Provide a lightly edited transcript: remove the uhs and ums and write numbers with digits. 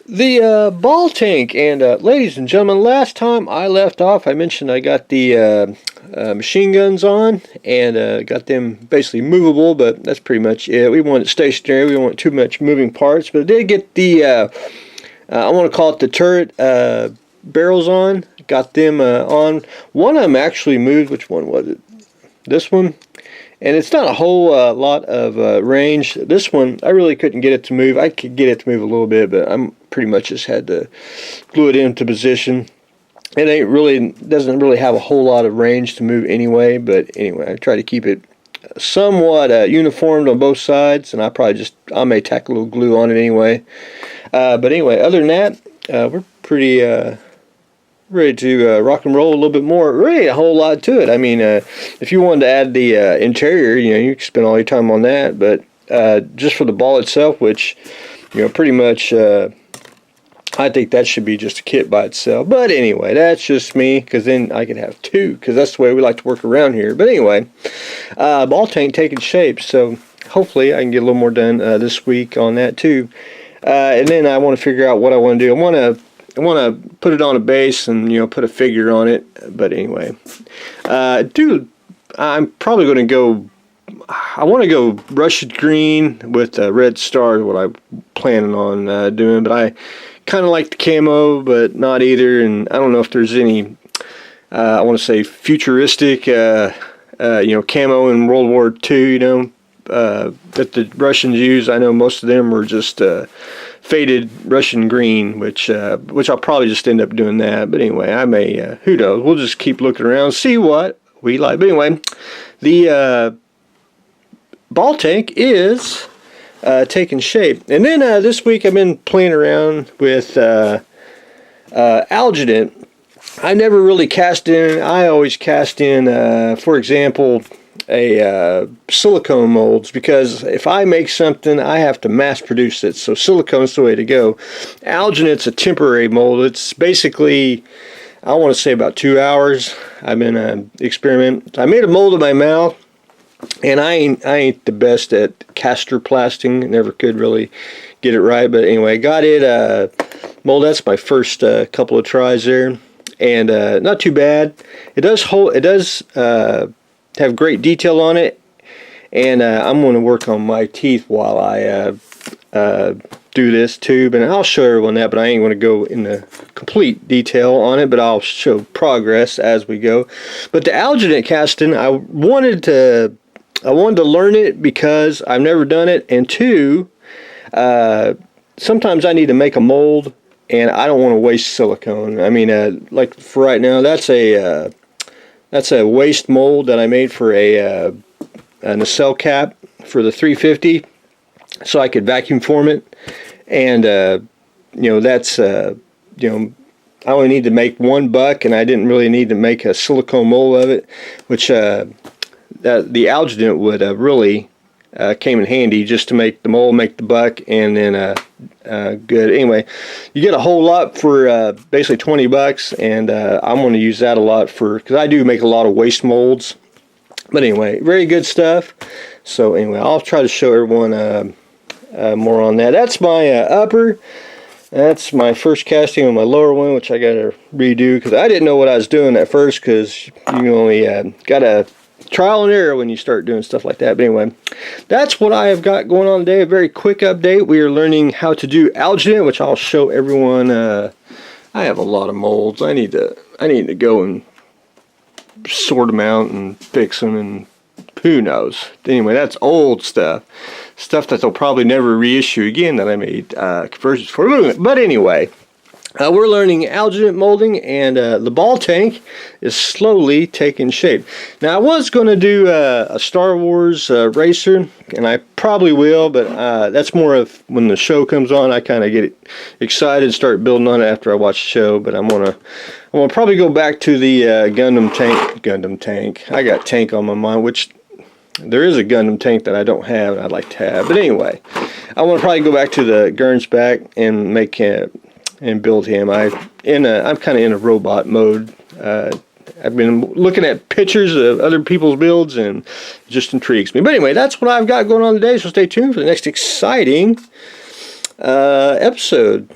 The ball tank, and ladies and gentlemen, last time I left off, I mentioned I got the machine guns on, and got them basically movable, but that's pretty much it. We want it stationary, we don't want too much moving parts, but I did get the, I want to call it the turret barrels on. Got them on. One of them actually moved. Which one was it? This one. And it's not a whole lot of range. This one, I really couldn't get it to move. I could get it to move a little bit, but I'm pretty much just had to glue it into position. It doesn't really have a whole lot of range to move anyway, but anyway, I try to keep it somewhat uniformed on both sides, and I may tack a little glue on it anyway. But anyway, other than that, we're pretty ready to rock and roll a little bit more. Really a whole lot to it. I mean, if you wanted to add the interior, you could spend all your time on that, but just for the ball itself, which, pretty much, I think that should be just a kit by itself. But anyway, that's just me, because then I could have two, because that's the way we like to work around here. But anyway, ball tank taking shape, so hopefully I can get a little more done this week on that too. And then I want to figure out what I want to do. I want to put it on a base and put a figure on it. But anyway, I'm probably going to go. I want to go Russian green with red stars. What I'm planning on doing, but I kind of like the camo, but not either. And I don't know if there's any. I want to say futuristic, camo in World War II. That the Russians use. I know most of them were just faded Russian green, which I'll probably just end up doing that. But anyway, I may, who knows, we'll just keep looking around, see what we like. But anyway, the ball tank is taking shape. And then this week I've been playing around with alginate. I never really cast in. I always cast in, for example, a silicone molds, because if I make something, I have to mass produce it. So silicone's the way to go. Alginate's a temporary mold. It's basically, I want to say about 2 hours. I've been experimenting. I made a mold of my mouth, and I ain't the best at caster plasting. Never could really get it right. But anyway, got it mold. That's my first couple of tries there, and not too bad. It does hold. It does. Have great detail on it, and I'm going to work on my teeth while I do this tube, and I'll show everyone that, but I ain't going to go into complete detail on it, but I'll show progress as we go. But the alginate casting, I wanted to learn it because I've never done it, and two, sometimes I need to make a mold, and I don't want to waste silicone. I mean, like for right now, that's a waste mold that I made for a nacelle cap for the 350, so I could vacuum form it. And that's I only need to make $1, and I didn't really need to make a silicone mold of it, which the alginate would really came in handy just to make the mold, make the buck, and then good. Anyway, you get a whole lot for basically $20, and I'm going to use that a lot because I do make a lot of waste molds. But anyway, very good stuff. So anyway, I'll try to show everyone more on that. That's my upper. That's my first casting on my lower one, which I got to redo because I didn't know what I was doing at first, because you only got to trial and error when you start doing stuff like that. But anyway, that's what I have got going on today. A very quick update. We are learning how to do alginate, which I'll show everyone. I have a lot of molds. I need to go and sort them out and fix them, and who knows. Anyway, that's old stuff that they'll probably never reissue again that I made conversions for. But anyway, we're learning alginate molding, and the ball tank is slowly taking shape. Now, I was going to do a Star Wars racer, and I probably will, but that's more of when the show comes on. I kind of get excited and start building on it after I watch the show. But I'm gonna probably go back to the Gundam tank. I got tank on my mind, which there is a Gundam tank that I don't have and I'd like to have. But anyway, I want to probably go back to the Gernsback and make and build him. I'm kind of in a robot mode. I've been looking at pictures of other people's builds, and it just intrigues me. But anyway, that's what I've got going on today, so stay tuned for the next exciting episode.